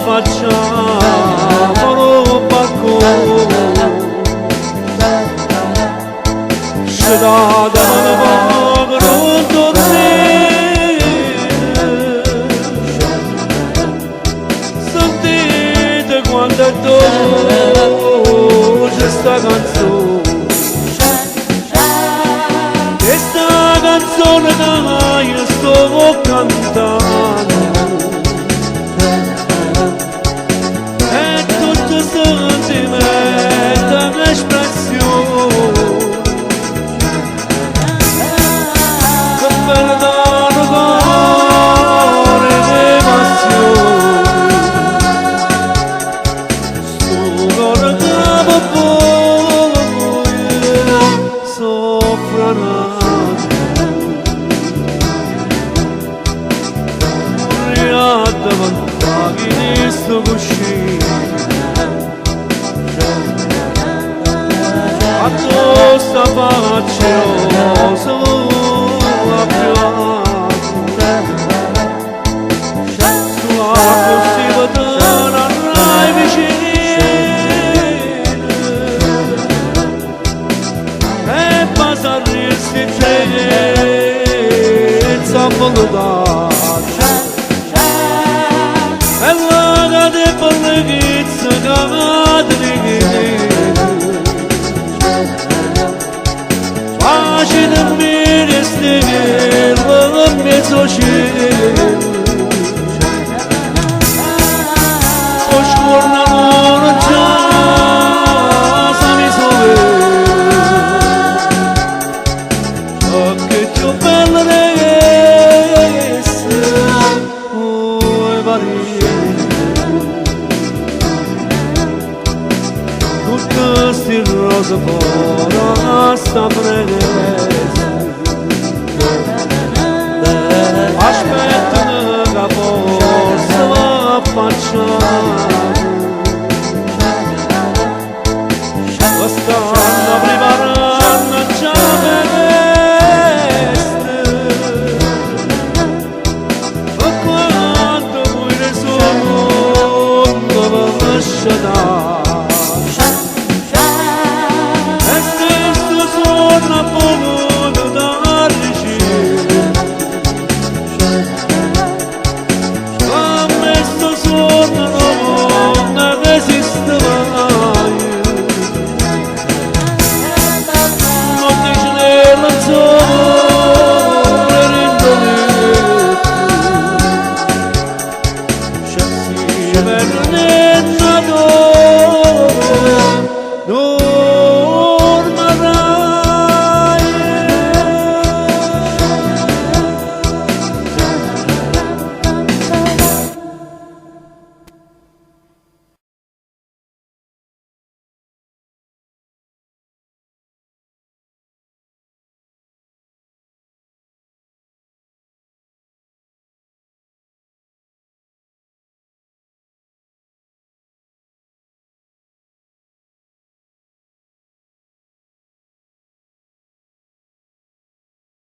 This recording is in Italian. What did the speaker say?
facciamo bacco se da non tornare sentite quando è dolce sta canzone questa canzone che io sto cantando è tutto sentimento un'espressione che perdono cuore di passione sto cuore che poi soffre davanti a sto cuscino a questa faccia a sulla possibile tornare vicino e passare il senza volontà Gitse kadrigi Başının bir isteği Lığın mezoşi Hoş kurnan olunca Sami sobe Akit yo belres Oy bari Questi rosa buona sta prendendo